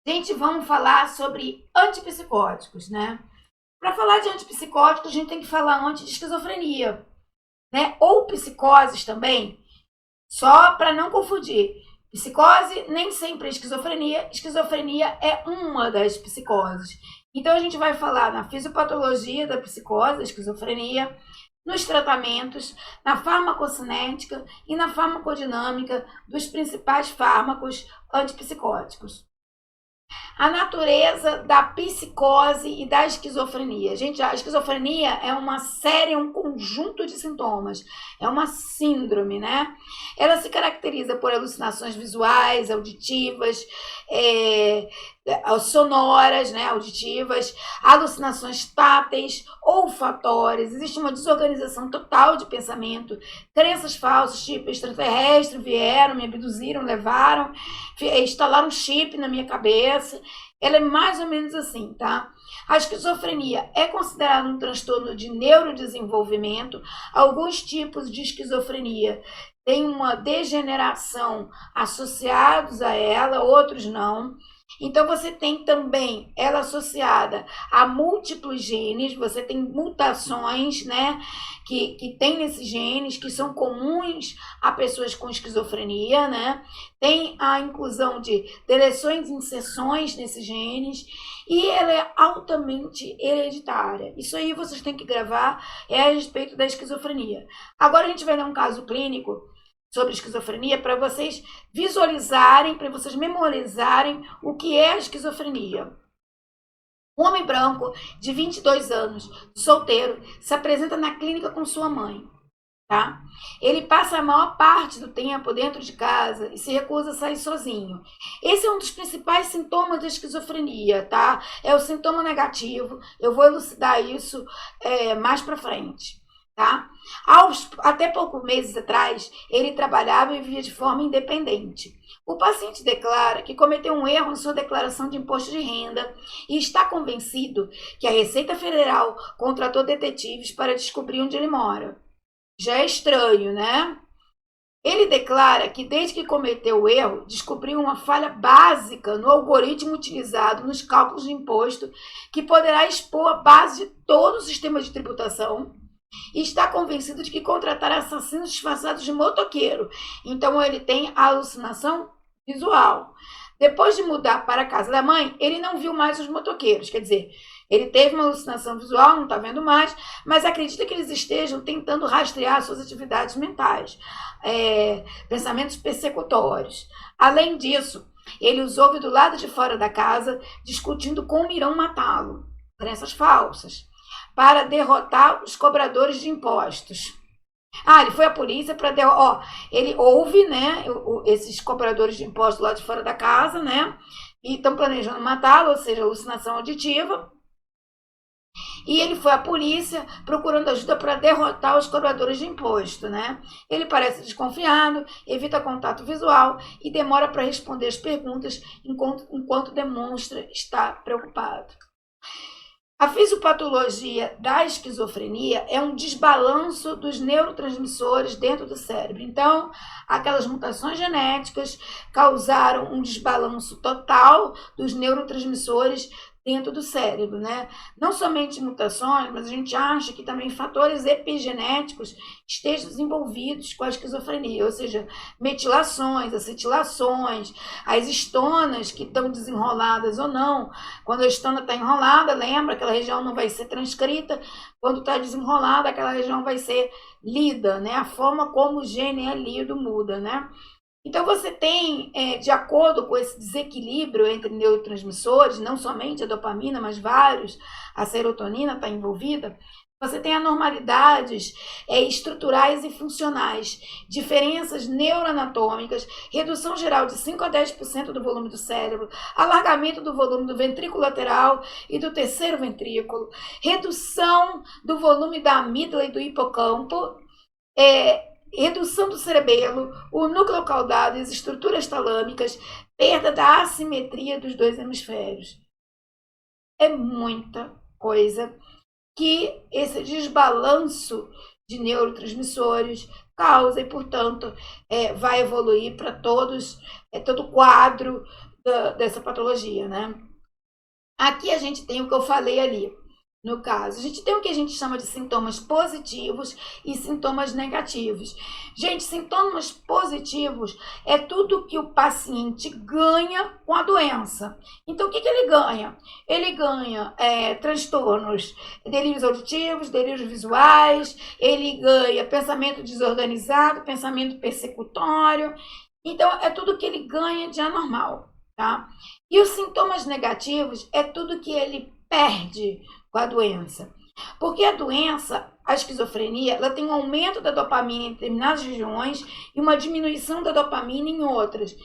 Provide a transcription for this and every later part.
Gente, vamos falar sobre antipsicóticos, né? Para falar de antipsicóticos, a gente tem que falar antes de esquizofrenia, né? Ou psicoses também, só para não confundir. Psicose nem sempre é esquizofrenia, esquizofrenia é uma das psicoses. Então a gente vai falar na fisiopatologia da psicose, da esquizofrenia, nos tratamentos, na farmacocinética e na farmacodinâmica dos principais fármacos antipsicóticos. A natureza da psicose e da esquizofrenia. Gente, a esquizofrenia é uma série, um conjunto de sintomas. É uma síndrome, né? Ela se caracteriza por alucinações visuais, auditivas, sonoras, né, auditivas, alucinações táteis, olfatórias. Existe uma desorganização total de pensamento, crenças falsas, tipo extraterrestre, vieram, me abduziram, levaram, instalaram um chip na minha cabeça. Ela é mais ou menos assim, tá? A esquizofrenia é considerada um transtorno de neurodesenvolvimento. Alguns tipos de esquizofrenia têm uma degeneração associados a ela, outros não. Então, você tem também ela associada a múltiplos genes, você tem mutações, né, que tem nesses genes, que são comuns a pessoas com esquizofrenia, né? Tem a inclusão de deleções e inserções nesses genes, e ela é altamente hereditária. Isso aí vocês têm que gravar, é a respeito da esquizofrenia. Agora a gente vai dar um caso clínico sobre esquizofrenia para vocês visualizarem, para vocês memorizarem o que é a esquizofrenia. Um homem branco de 22 anos, solteiro, se apresenta na clínica com sua mãe. Tá? Ele passa a maior parte do tempo dentro de casa e se recusa a sair sozinho. Esse é um dos principais sintomas da esquizofrenia, tá? É o sintoma negativo. Eu vou elucidar isso mais para frente. Tá? Até poucos meses atrás, ele trabalhava e vivia de forma independente. O paciente declara que cometeu um erro em sua declaração de imposto de renda e está convencido que a Receita Federal contratou detetives para descobrir onde ele mora. Já é estranho, né? Ele declara que desde que cometeu o erro, descobriu uma falha básica no algoritmo utilizado nos cálculos de imposto que poderá expor a base de todo o sistema de tributação e está convencido de que contratar assassinos disfarçados de motoqueiro. Então ele tem a alucinação visual. Depois de mudar para a casa da mãe, ele não viu mais os motoqueiros. Quer dizer, ele teve uma alucinação visual, não está vendo mais, mas acredita que eles estejam tentando rastrear suas atividades mentais, pensamentos persecutórios. Além disso, ele os ouve do lado de fora da casa, discutindo como irão matá-lo. Crenças falsas. Para derrotar os cobradores de impostos. Ele foi à polícia para ele ouve, né, esses cobradores de impostos lá de fora da casa, né, e estão planejando matá-lo, ou seja, alucinação auditiva. E ele foi à polícia procurando ajuda para derrotar os cobradores de imposto, né? Ele parece desconfiado, evita contato visual e demora para responder as perguntas enquanto demonstra estar preocupado. A fisiopatologia da esquizofrenia é um desbalanço dos neurotransmissores dentro do cérebro. Então, aquelas mutações genéticas causaram um desbalanço total dos neurotransmissores dentro do cérebro, né? Não somente mutações, mas a gente acha que também fatores epigenéticos estejam desenvolvidos com a esquizofrenia, ou seja, metilações, acetilações, as estonas que estão desenroladas ou não. Quando a estona está enrolada, lembra, aquela região não vai ser transcrita, quando está desenrolada, aquela região vai ser lida, né? A forma como o gene é lido muda, né? Então, você tem, de acordo com esse desequilíbrio entre neurotransmissores, não somente a dopamina, mas vários, a serotonina está envolvida, você tem anormalidades estruturais e funcionais, diferenças neuroanatômicas, redução geral de 5 a 10% do volume do cérebro, alargamento do volume do ventrículo lateral e do terceiro ventrículo, redução do volume da amígdala e do hipocampo, redução do cerebelo, o núcleo caudado e as estruturas talâmicas, perda da assimetria dos dois hemisférios. É muita coisa que esse desbalanço de neurotransmissores causa e, portanto, vai evoluir para todo o quadro dessa patologia, né? Aqui a gente tem o que eu falei ali. No caso, a gente tem o que a gente chama de sintomas positivos e sintomas negativos. Gente, sintomas positivos é tudo que o paciente ganha com a doença. Então, o que ele ganha? Ele ganha transtornos, delírios auditivos, delírios visuais, ele ganha pensamento desorganizado, pensamento persecutório. Então, é tudo que ele ganha de anormal, tá? E os sintomas negativos é tudo que ele perde com a doença. Porque a doença, a esquizofrenia, ela tem um aumento da dopamina em determinadas regiões e uma diminuição da dopamina em outras.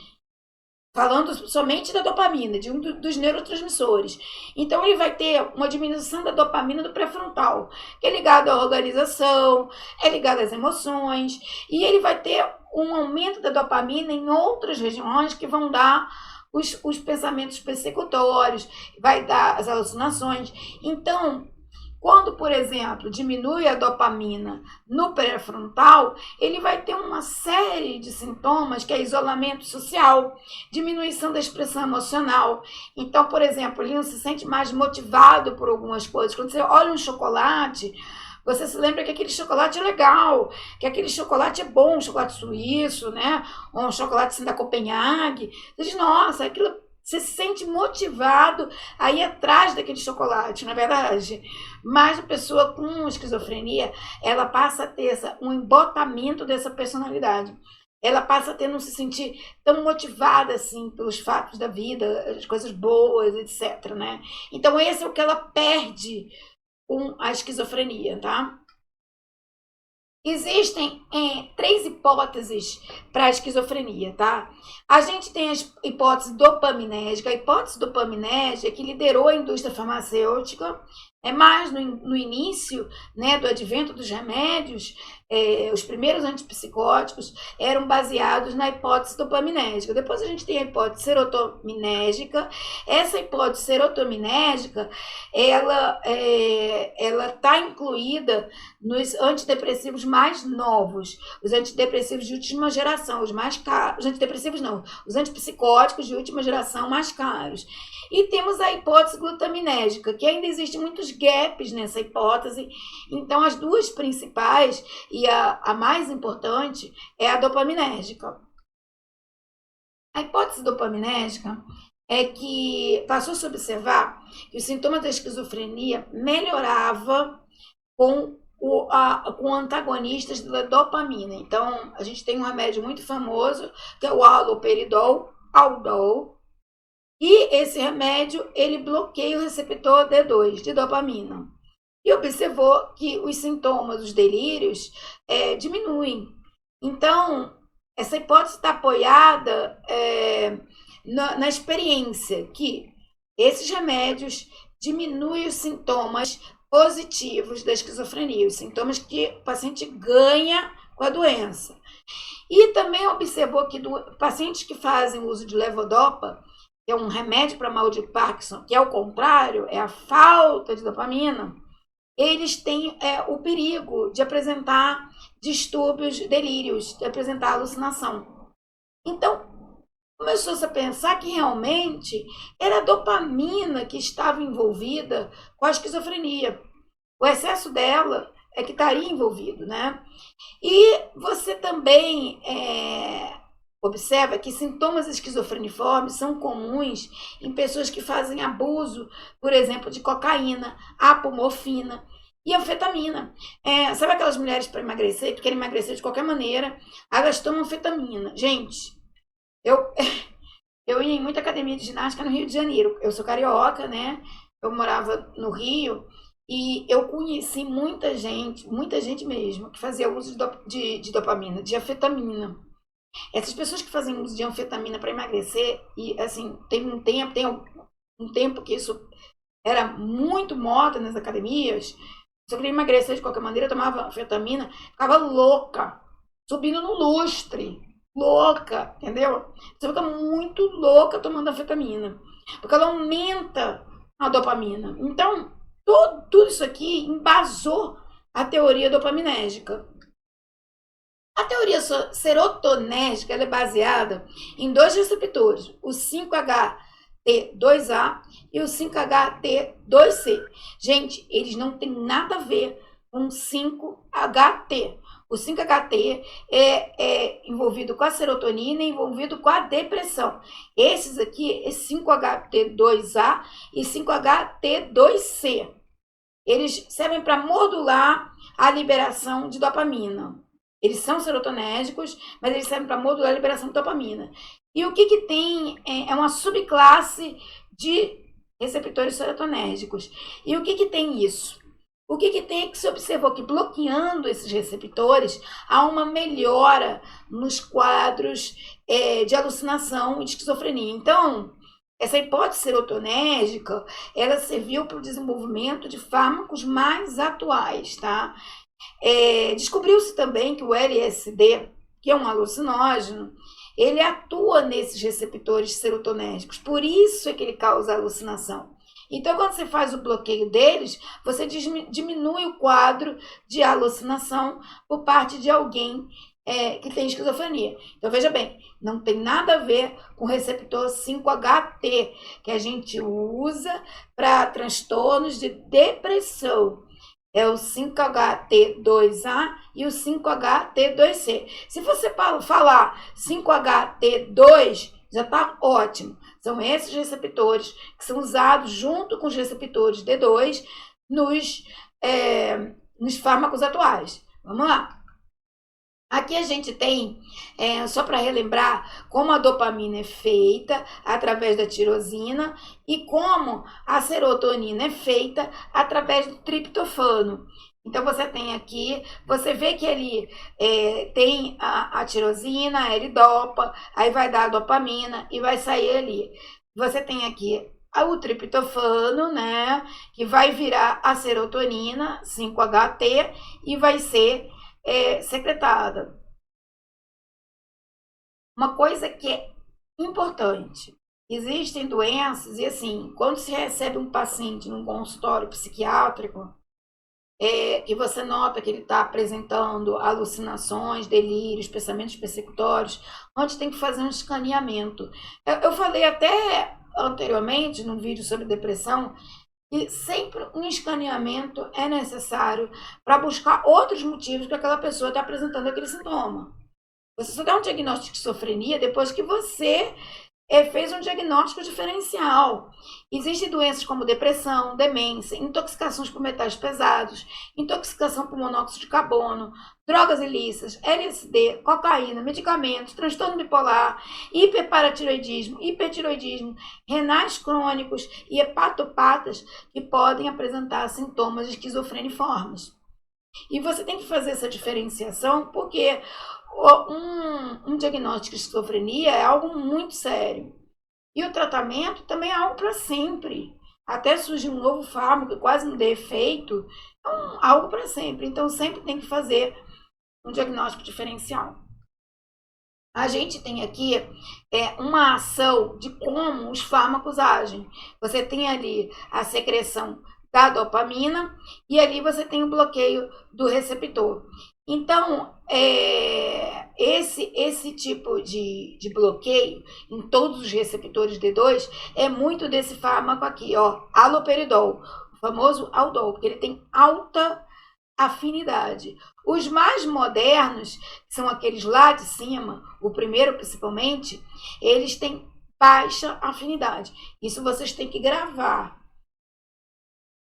Falando somente da dopamina, de um dos neurotransmissores. Então, ele vai ter uma diminuição da dopamina do pré-frontal, que é ligado à organização, é ligado às emoções, e ele vai ter um aumento da dopamina em outras regiões que vão dar os pensamentos persecutórios, vai dar as alucinações. Então, quando, por exemplo, diminui a dopamina no pré-frontal, ele vai ter uma série de sintomas, que é isolamento social, diminuição da expressão emocional. Então, por exemplo, ele não se sente mais motivado por algumas coisas. Quando você olha um chocolate, você se lembra que aquele chocolate é legal, que aquele chocolate é bom, um chocolate suíço, né? Ou um chocolate assim da Copenhague. Você diz, nossa, aquilo, você se sente motivado a ir atrás daquele chocolate, não é verdade? Mas a pessoa com esquizofrenia, ela passa a ter um embotamento dessa personalidade. Ela passa a ter não se sentir tão motivada assim pelos fatos da vida, as coisas boas, etc, né? Então esse é o que ela perde com a esquizofrenia, tá? Existem 3 hipóteses para a esquizofrenia, tá? A gente tem a hipótese dopaminérgica. A hipótese dopaminérgica que liderou a indústria farmacêutica, mais no início, né, do advento dos remédios, os primeiros antipsicóticos eram baseados na hipótese dopaminérgica. Depois a gente tem a hipótese serotoninérgica. Essa hipótese serotoninérgica, ela está incluída nos antidepressivos mais novos, os antidepressivos de última geração, os mais caros, os antidepressivos não, os antipsicóticos de última geração mais caros. E temos a hipótese glutaminérgica, que ainda existem muitos gaps nessa hipótese. Então, as duas principais e a mais importante é a dopaminérgica. A hipótese dopaminérgica é que passou-se a observar que os sintomas da esquizofrenia melhorava com antagonistas da dopamina. Então, a gente tem um remédio muito famoso, que é o haloperidol, Haldol, e esse remédio, ele bloqueia o receptor D2, de dopamina. E observou que os sintomas, os delírios, diminuem. Então, essa hipótese está apoiada na experiência, que esses remédios diminuem os sintomas positivos da esquizofrenia, os sintomas que o paciente ganha com a doença. E também observou que pacientes que fazem uso de levodopa, que é um remédio para mal de Parkinson, que é o contrário, é a falta de dopamina, eles têm o perigo de apresentar distúrbios, delírios, de apresentar alucinação. Então, começou-se a pensar que realmente era a dopamina que estava envolvida com a esquizofrenia. O excesso dela é que estaria envolvido, né? E você também observa que sintomas esquizofreniformes são comuns em pessoas que fazem abuso, por exemplo, de cocaína, apomorfina e anfetamina. Sabe aquelas mulheres para emagrecer, que querem emagrecer de qualquer maneira, elas tomam anfetamina. Gente, eu ia em muita academia de ginástica no Rio de Janeiro. Eu sou carioca, né? Eu morava no Rio e eu conheci muita gente mesmo, que fazia uso de dopamina, de anfetamina. Essas pessoas que fazem uso de anfetamina para emagrecer, e assim, tem um tempo que isso era muito moda nas academias, se eu queria emagrecer de qualquer maneira, eu tomava anfetamina, ficava louca, subindo no lustre, louca, entendeu? Você fica muito louca tomando anfetamina, porque ela aumenta a dopamina. Então, tudo isso aqui embasou a teoria dopaminérgica. A teoria serotonérgica ela é baseada em dois receptores, o 5-HT2A e o 5-HT2C. Gente, eles não têm nada a ver com 5-HT. O 5-HT é envolvido com a serotonina e envolvido com a depressão. Esses aqui é 5-HT2A e 5-HT2C. Eles servem para modular a liberação de dopamina. Eles são serotonérgicos, mas eles servem para modular a liberação de dopamina. E o que tem é uma subclasse de receptores serotonérgicos. E o que tem isso? O que tem é que se observou que bloqueando esses receptores, há uma melhora nos quadros de alucinação e de esquizofrenia. Então, essa hipótese serotonérgica, ela serviu para o desenvolvimento de fármacos mais atuais, tá? Descobriu-se também que o LSD, que é um alucinógeno, ele atua nesses receptores serotonérgicos, por isso é que ele causa alucinação. Então, quando você faz o bloqueio deles, você diminui o quadro de alucinação por parte de alguém que tem esquizofrenia. Então, veja bem, não tem nada a ver com o receptor 5-HT, que a gente usa para transtornos de depressão. É o 5-HT2A e o 5-HT2C. Se você falar 5-HT2, já está ótimo. São esses receptores que são usados junto com os receptores D2 nos fármacos atuais. Vamos lá. Aqui a gente tem, só para relembrar, como a dopamina é feita através da tirosina e como a serotonina é feita através do triptofano. Então, você tem aqui, você vê que ali tem a tirosina, ele dopa, aí vai dar a dopamina e vai sair ali. Você tem aqui o triptofano, né, que vai virar a serotonina, 5-HT, e vai ser secretada. Uma coisa que é importante, existem doenças, e assim, quando se recebe um paciente num consultório psiquiátrico, que você nota que ele está apresentando alucinações, delírios, pensamentos persecutórios, onde tem que fazer um escaneamento. Eu falei até anteriormente, num vídeo sobre depressão, e sempre um escaneamento é necessário para buscar outros motivos que aquela pessoa está apresentando aquele sintoma. Você só dá um diagnóstico de esquizofrenia depois que você fez um diagnóstico diferencial. Existem doenças como depressão, demência, intoxicações por metais pesados, intoxicação por monóxido de carbono, drogas ilícitas, LSD, cocaína, medicamentos, transtorno bipolar, hiperparatiroidismo, hipertiroidismo, renais crônicos e hepatopatas que podem apresentar sintomas de esquizofreniformes. E você tem que fazer essa diferenciação porque um diagnóstico de esquizofrenia é algo muito sério. E o tratamento também é algo para sempre. Até surgir um novo fármaco que quase não dê efeito, é algo para sempre. Então, sempre tem que fazer um diagnóstico diferencial. A gente tem aqui uma ação de como os fármacos agem. Você tem ali a secreção da dopamina e ali você tem o bloqueio do receptor. Então, esse tipo de bloqueio em todos os receptores D2 é muito desse fármaco aqui, ó, haloperidol, o famoso Aldol, porque ele tem alta afinidade. Os mais modernos, que são aqueles lá de cima, o primeiro principalmente, eles têm baixa afinidade. Isso vocês têm que gravar.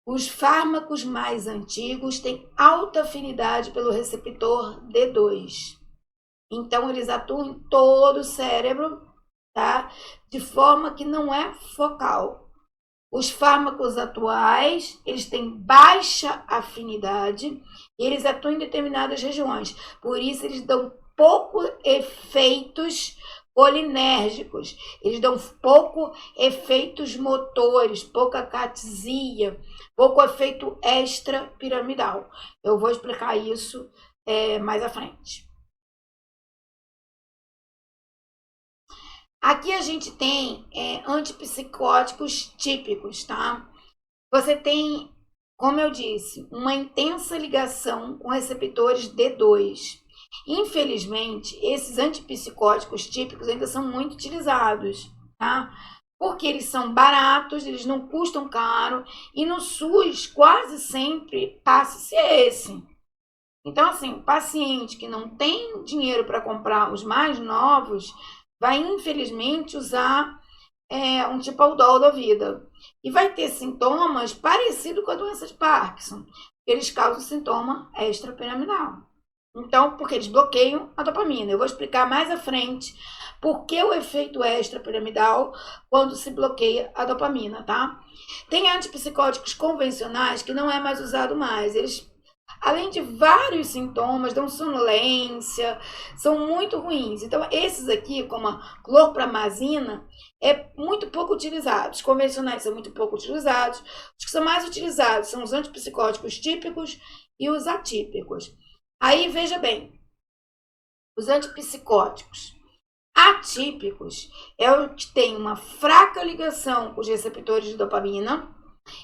Os fármacos mais antigos têm alta afinidade pelo receptor D2. Então, eles atuam em todo o cérebro, tá? De forma que não é focal. Os fármacos atuais, eles têm baixa afinidade e eles atuam em determinadas regiões. Por isso, eles dão pouco efeitos colinérgicos, eles dão pouco efeitos motores, pouca catesia, pouco efeito extrapiramidal. Eu vou explicar isso mais à frente. Aqui a gente tem antipsicóticos típicos, tá? Você tem, como eu disse, uma intensa ligação com receptores D2. Infelizmente, esses antipsicóticos típicos ainda são muito utilizados, tá? Porque eles são baratos, eles não custam caro, e no SUS quase sempre passa-se esse. Então, assim, paciente que não tem dinheiro para comprar os mais novos, vai infelizmente usar um Tipaldol da vida. E vai ter sintomas parecidos com a doença de Parkinson. Eles causam sintoma extrapiramidal. Então, porque eles bloqueiam a dopamina. Eu vou explicar mais à frente por que o efeito extrapiramidal quando se bloqueia a dopamina, tá? Tem antipsicóticos convencionais que não é mais usado mais. Eles, além de vários sintomas, dão sonolência, são muito ruins. Então, esses aqui, como a clorpromazina, é muito pouco utilizados. Os convencionais são muito pouco utilizados. Os que são mais utilizados são os antipsicóticos típicos e os atípicos. Aí, veja bem, os antipsicóticos atípicos é o que tem uma fraca ligação com os receptores de dopamina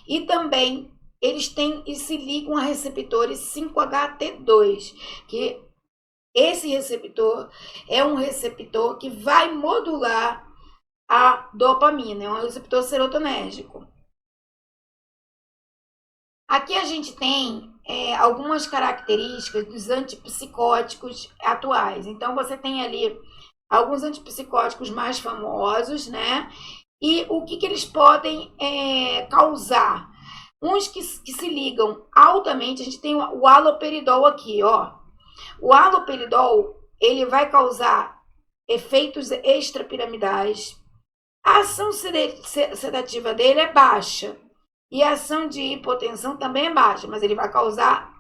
e também eles se ligam a receptores 5-HT2, que esse receptor é um receptor que vai modular a dopamina, é um receptor serotonérgico. Aqui a gente tem algumas características dos antipsicóticos atuais. Então, você tem ali alguns antipsicóticos mais famosos, né? E o que eles podem causar? Uns que se ligam altamente, a gente tem o haloperidol aqui, ó. O haloperidol, ele vai causar efeitos extrapiramidais. A ação sedativa dele é baixa. E a ação de hipotensão também é baixa, mas ele vai causar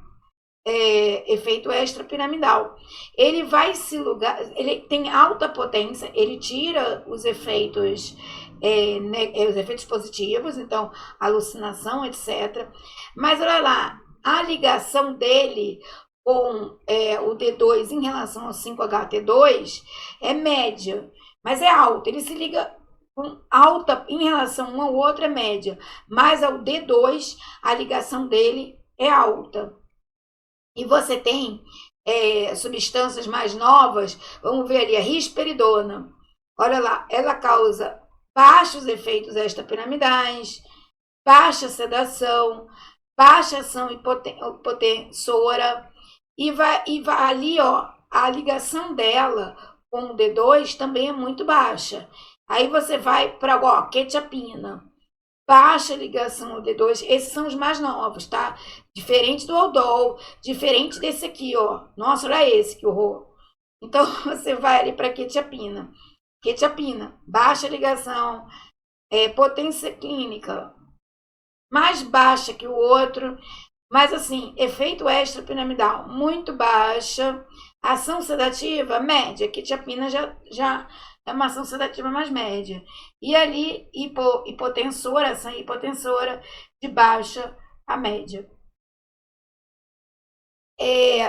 efeito extrapiramidal. Ele vai ele tem alta potência, ele tira os efeitos positivos, então alucinação, etc. Mas olha lá, a ligação dele com o D2 em relação ao 5-HT2 é média, mas é alta. Ele se liga com alta em relação um ao outro, é média, mas ao D2 a ligação dele é alta. E você tem substâncias mais novas, vamos ver ali a risperidona. Olha lá, ela causa baixos efeitos extrapiramidais, baixa sedação, baixa ação hipotensora, e vai ali, ó, a ligação dela com o D2 também é muito baixa. Aí você vai para quetiapina, baixa ligação ao D2, esses são os mais novos, tá? Diferente do Aldol, diferente desse aqui, ó. Nossa, olha esse, que horror. Então, você vai ali para quetiapina. Quetiapina, baixa ligação, potência clínica mais baixa que o outro, mas assim, efeito extrapiramidal muito baixa, ação sedativa média, quetiapina já é uma ação sedativa mais média. E ali, hipotensora, ação hipotensora de baixa a média.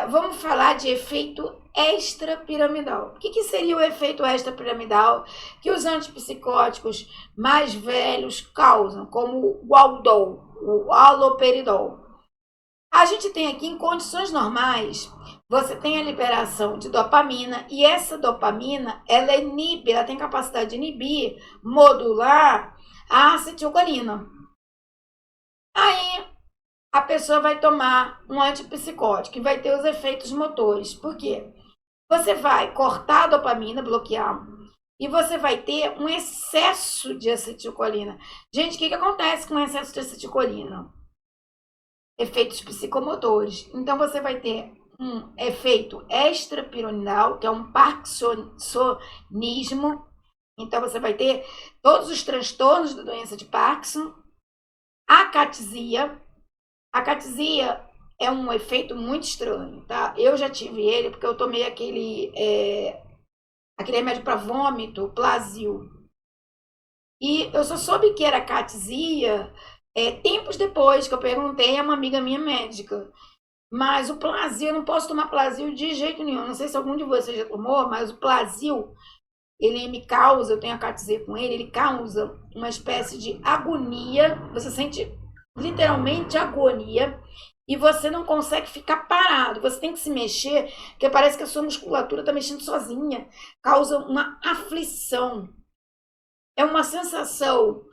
Vamos falar de efeito extrapiramidal. O que seria o efeito extrapiramidal que os antipsicóticos mais velhos causam, como o Aldol, o haloperidol? A gente tem aqui, em condições normais, você tem a liberação de dopamina, e essa dopamina, ela tem capacidade de inibir, modular a acetilcolina. Aí, a pessoa vai tomar um antipsicótico e vai ter os efeitos motores. Por quê? Você vai cortar a dopamina, bloquear, e você vai ter um excesso de acetilcolina. Gente, o que acontece com o excesso de acetilcolina? Efeitos psicomotores. Então, você vai ter um efeito extrapiramidal, que é um parkinsonismo. Então, você vai ter todos os transtornos da doença de Parkinson. Acatesia. Acatesia é um efeito muito estranho, tá? Eu já tive ele porque eu tomei aquele remédio para vômito, Plasil. E eu só soube que era acatesia tempos depois que eu perguntei a uma amiga minha médica. Mas o Plasil, eu não posso tomar Plasil de jeito nenhum. Não sei se algum de vocês já tomou, mas o Plasil, ele me causa, eu tenho acatesia com ele causa uma espécie de agonia. Você sente literalmente agonia. e você não consegue ficar parado. Você tem que se mexer, porque parece que a sua musculatura está mexendo sozinha. Causa uma aflição. É uma sensação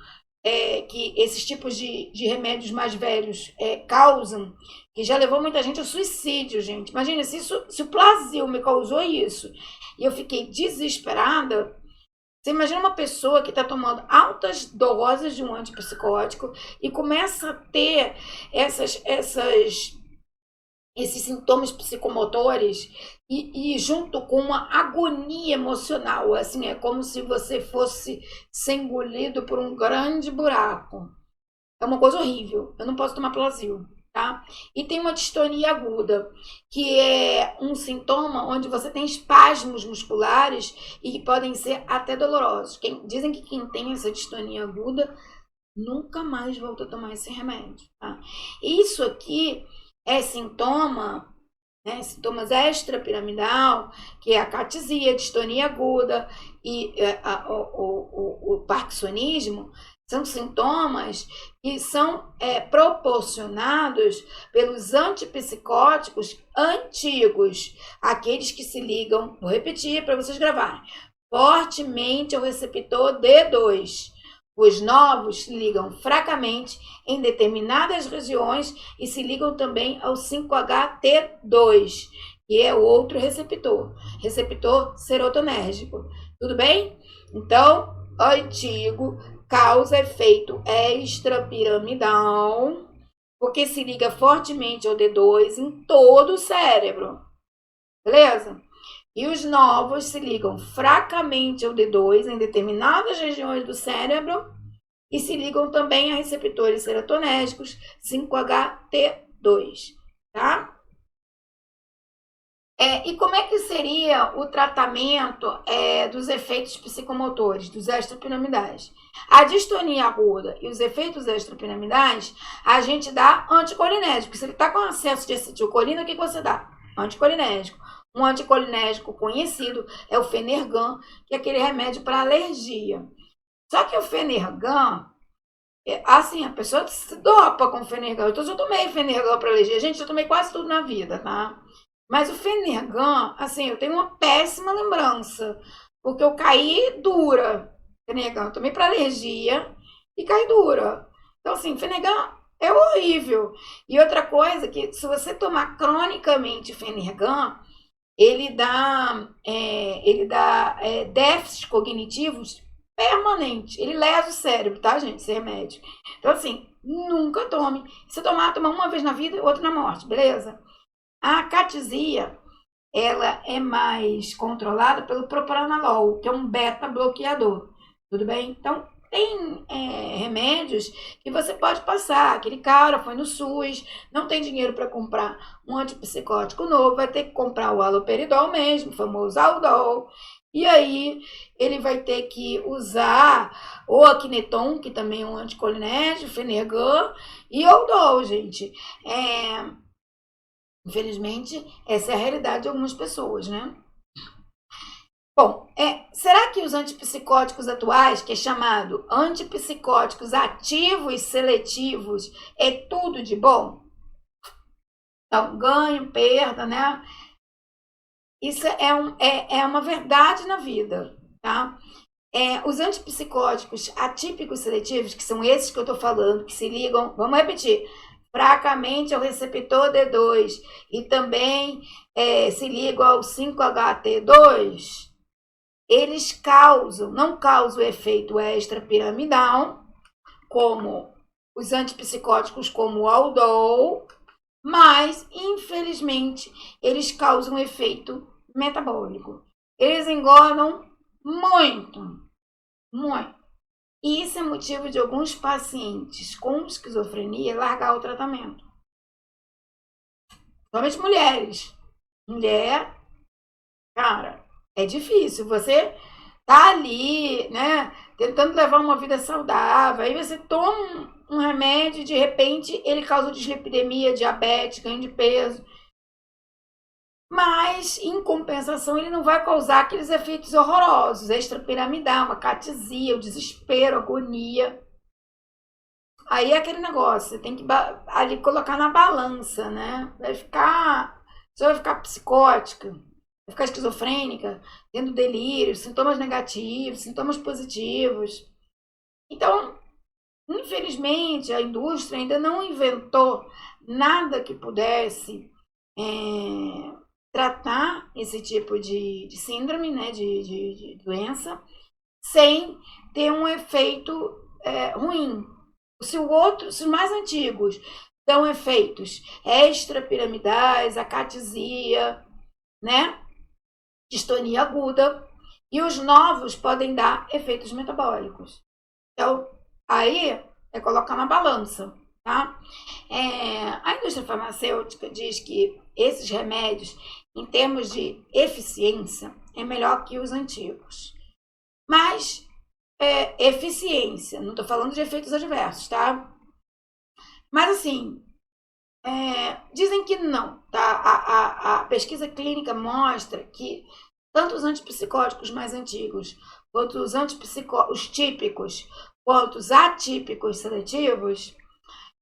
que esses tipos de remédios mais velhos causam, que já levou muita gente ao suicídio, gente. Imagina, se o Plasil me causou isso e eu fiquei desesperada, você imagina uma pessoa que está tomando altas doses de um antipsicótico e começa a ter esses sintomas psicomotores e junto com uma agonia emocional, assim, é como se você fosse ser engolido por um grande buraco. É uma coisa horrível. Eu não posso tomar Plasil, tá? E tem uma distonia aguda, que é um sintoma onde você tem espasmos musculares e que podem ser até dolorosos. Dizem que quem tem essa distonia aguda nunca mais volta a tomar esse remédio, tá? Isso aqui é sintoma, né, sintomas extrapiramidal, que é a catisia, a distonia aguda e o parkinsonismo, são sintomas que são proporcionados pelos antipsicóticos antigos, aqueles que se ligam, vou repetir para vocês gravarem, fortemente ao receptor D2. Os novos se ligam fracamente em determinadas regiões e se ligam também ao 5-HT2, que é o outro receptor serotonérgico. Tudo bem? Então, antigo causa efeito extrapiramidal, porque se liga fortemente ao D2 em todo o cérebro. Beleza? E os novos se ligam fracamente ao D2 em determinadas regiões do cérebro e se ligam também a receptores serotonérgicos 5-HT2, tá? E como é que seria o tratamento dos efeitos psicomotores, dos extrapiramidais? A distonia aguda e os efeitos extrapiramidais, a gente dá anticolinésico. Se ele está com excesso de acetilcolina, o que você dá? Anticolinésico. Um anticolinésico conhecido é o Fenergan, que é aquele remédio para alergia. Só que o Fenergan, assim, a pessoa se dopa com o Fenergan. Então, eu já tomei Fenergan para alergia. Gente, eu tomei quase tudo na vida, tá? Mas o Fenergan, assim, eu tenho uma péssima lembrança, porque eu caí dura. Fenergan, eu tomei para alergia e caí dura. Então, assim, Fenergan é horrível. E outra coisa, que se você tomar cronicamente Fenergan, ele dá déficits cognitivos permanentes. Ele lesa o cérebro, tá, gente? Esse remédio. Então, assim, nunca tome. Se tomar, toma uma vez na vida e outra na morte, beleza? A catisia, ela é mais controlada pelo propranolol, que é um beta-bloqueador. Tudo bem? Então, tem remédios que você pode passar. Aquele cara foi no SUS, não tem dinheiro para comprar um antipsicótico novo, vai ter que comprar o haloperidol mesmo, o famoso Aldol. E aí ele vai ter que usar o Aquineton, que também é um anticolinérgico, Fenergan, e Aldol, gente. Infelizmente, essa é a realidade de algumas pessoas, né? Bom, será que os antipsicóticos atuais, que é chamado antipsicóticos ativos seletivos, é tudo de bom? Então, ganho, perda, né? Isso é uma verdade na vida, tá? Os antipsicóticos atípicos seletivos, que são esses que eu tô falando, que se ligam, vamos repetir, fracamente ao receptor D2 e também se ligam ao 5-HT2, eles não causam efeito extrapiramidal, como os antipsicóticos como o Aldol, mas, infelizmente, eles causam efeito metabólico. Eles engordam muito, muito. E isso é motivo de alguns pacientes com esquizofrenia largar o tratamento. Principalmente mulheres. Mulher, cara, é difícil. Você tá ali, né, tentando levar uma vida saudável, aí você toma um remédio e de repente ele causa dislipidemia, diabetes, ganho de peso. Mas, em compensação, ele não vai causar aqueles efeitos horrorosos, extrapiramidal, a catisia, o desespero, a agonia. Aí é aquele negócio, você tem que ali colocar na balança, né? Você vai ficar psicótica, vai ficar esquizofrênica, tendo delírios, sintomas negativos, sintomas positivos. Então, infelizmente, a indústria ainda não inventou nada que pudesse tratar esse tipo de síndrome, né, de doença, sem ter um efeito ruim. Se os mais antigos dão efeitos extrapiramidais, acatesia, né, distonia aguda, e os novos podem dar efeitos metabólicos. Então, aí é colocar na balança, tá? A indústria farmacêutica diz que esses remédios, em termos de eficiência, é melhor que os antigos. Mas, eficiência, não estou falando de efeitos adversos, tá? Mas, assim, dizem que não, tá? A pesquisa clínica mostra que tanto os antipsicóticos mais antigos, quanto os típicos, quanto os atípicos seletivos,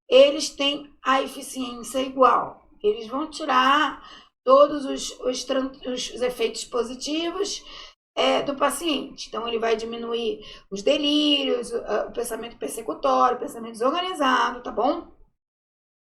eles têm a eficiência igual. Eles vão tirar todos os efeitos positivos do paciente. Então, ele vai diminuir os delírios, o pensamento persecutório, o pensamento desorganizado, tá bom?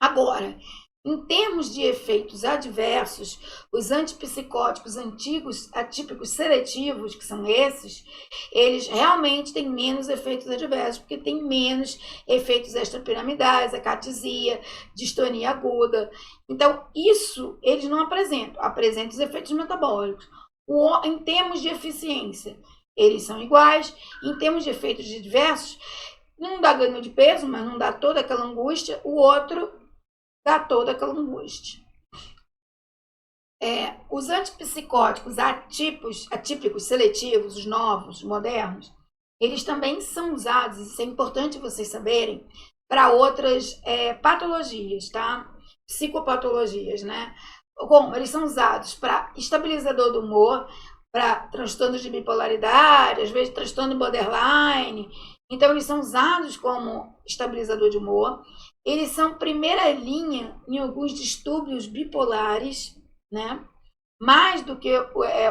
Agora, em termos de efeitos adversos, os antipsicóticos antigos, atípicos seletivos, que são esses, eles realmente têm menos efeitos adversos, porque tem menos efeitos extrapiramidais, acatesia, distonia aguda. Então, isso eles não apresentam. Apresentam os efeitos metabólicos. Em termos de eficiência, eles são iguais. Em termos de efeitos adversos, um dá ganho de peso, mas não dá toda aquela angústia. O outro dá toda aquela angústia. Os antipsicóticos atípicos, seletivos, os novos, modernos, eles também são usados, isso é importante vocês saberem, para outras patologias, tá? Psicopatologias, né? Como eles são usados para estabilizador do humor, para transtornos de bipolaridade, às vezes transtorno borderline. Então, eles são usados como estabilizador de humor. Eles são primeira linha em alguns distúrbios bipolares, né? Mais do que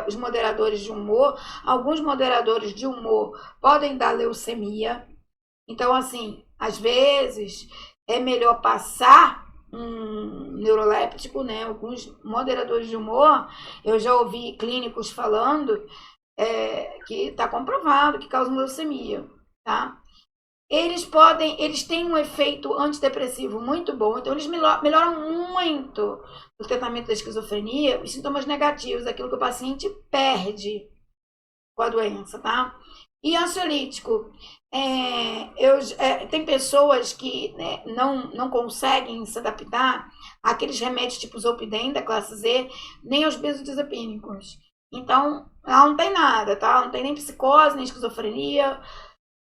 os moderadores de humor. Alguns moderadores de humor podem dar leucemia. Então, assim, às vezes é melhor passar um neuroléptico, né? Alguns moderadores de humor, eu já ouvi clínicos falando que está comprovado que causam leucemia, tá? Eles têm um efeito antidepressivo muito bom, então eles melhoram muito o tratamento da esquizofrenia, os sintomas negativos, aquilo que o paciente perde com a doença, tá? E ansiolítico, tem pessoas que, né, não conseguem se adaptar àqueles remédios tipo Zolpidem, da classe Z, nem aos benzodiazepínicos. Então, ela não tem nada, tá? Ela não tem nem psicose, nem esquizofrenia,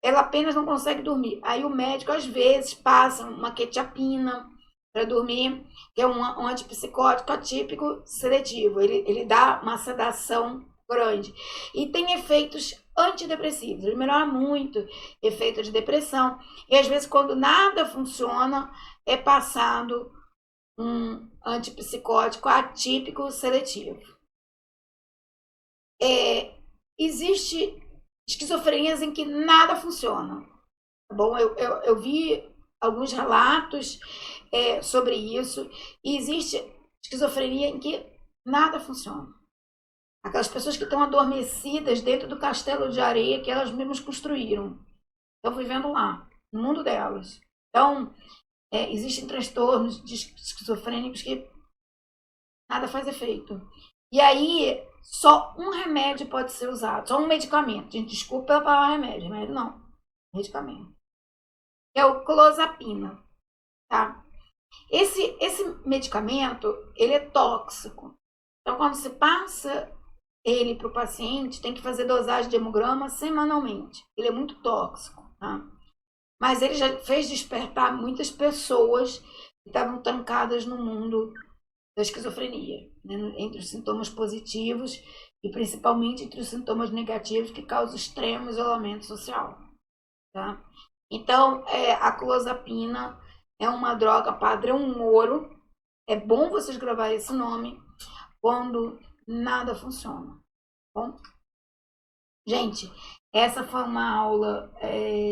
ela apenas não consegue dormir. Aí o médico, às vezes, passa uma quetiapina para dormir, que é um antipsicótico atípico seletivo. Ele dá uma sedação grande. E tem efeitos antidepressivos. Ele melhora muito efeito de depressão. E, às vezes, quando nada funciona, é passado um antipsicótico atípico seletivo. Existe esquizofrenias em que nada funciona, tá bom? Eu vi alguns relatos sobre isso, e existe esquizofrenia em que nada funciona. Aquelas pessoas que estão adormecidas dentro do castelo de areia que elas mesmas construíram, estão vivendo lá, no mundo delas. Então, existem transtornos esquizofrênicos que nada faz efeito. E aí, só um remédio pode ser usado, só um medicamento. Gente, desculpa pela palavra remédio, remédio não, medicamento. É o clozapina, tá? Esse medicamento, ele é tóxico. Então, quando se passa ele para o paciente, tem que fazer dosagem de hemograma semanalmente. Ele é muito tóxico, tá? Mas ele já fez despertar muitas pessoas que estavam trancadas no mundo da esquizofrenia, né? Entre os sintomas positivos e principalmente entre os sintomas negativos que causam extremo isolamento social, tá? Então, a clozapina é uma droga padrão ouro. É bom vocês gravarem esse nome quando nada funciona. Bom, gente, essa foi uma aula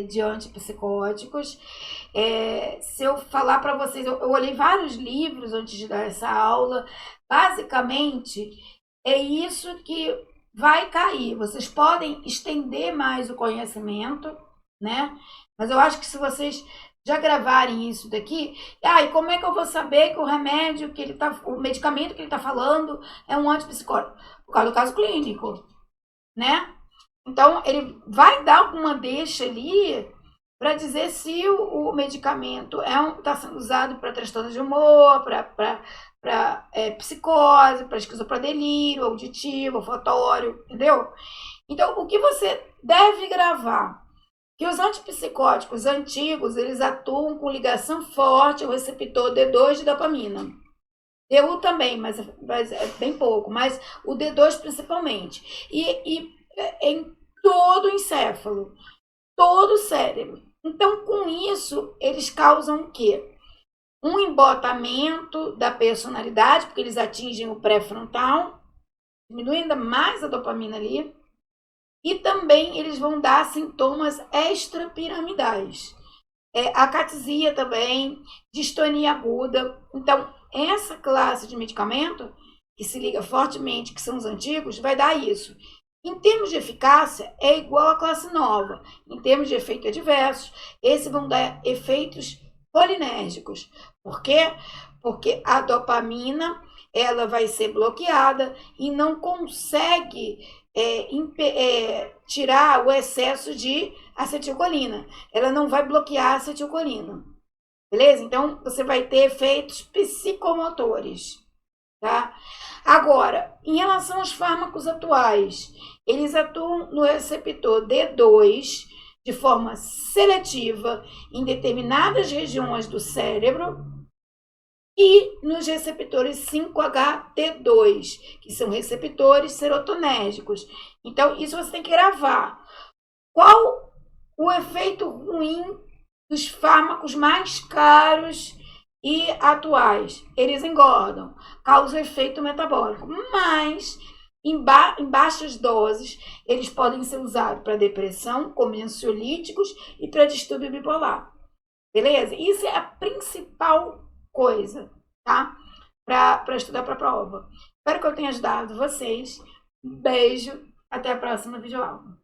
de antipsicóticos. Se eu falar para vocês, eu olhei vários livros antes de dar essa aula. Basicamente, é isso que vai cair. Vocês podem estender mais o conhecimento, né? Mas eu acho que se vocês já gravarem isso daqui, e como é que eu vou saber que o remédio que ele tá, o medicamento que ele está falando é um antipsicótico? Por causa do caso clínico, né? Então, ele vai dar alguma deixa ali para dizer se o medicamento está sendo usado para transtorno de humor, para psicose, para esquizofrenia, delírio auditivo, fotório, entendeu? Então, o que você deve gravar? Que os antipsicóticos antigos, eles atuam com ligação forte ao receptor D2 de dopamina. DU também, mas é bem pouco, mas o D2 principalmente. E em todo o encéfalo, todo o cérebro. Então, com isso, eles causam o quê? Um embotamento da personalidade, porque eles atingem o pré-frontal, diminuindo ainda mais a dopamina ali, e também eles vão dar sintomas extrapiramidais. Acatesia também, distonia aguda. Então, essa classe de medicamento, que se liga fortemente, que são os antigos, vai dar isso. Em termos de eficácia, é igual à classe nova. Em termos de efeitos adversos, esses vão dar efeitos polinérgicos. Por quê? Porque a dopamina ela vai ser bloqueada e não consegue tirar o excesso de acetilcolina. Ela não vai bloquear a acetilcolina. Beleza? Então, você vai ter efeitos psicomotores. Tá? Agora, em relação aos fármacos atuais, eles atuam no receptor D2 de forma seletiva em determinadas regiões do cérebro e nos receptores 5-HT2, que são receptores serotonérgicos. Então, isso você tem que gravar. Qual o efeito ruim dos fármacos mais caros e atuais? Eles engordam, causam efeito metabólico, mas em baixas doses eles podem ser usados para depressão, como ansiolíticos e para distúrbio bipolar. Beleza? Isso é a principal coisa, tá? Para estudar para a prova. Espero que eu tenha ajudado vocês. Um beijo, até a próxima videoaula.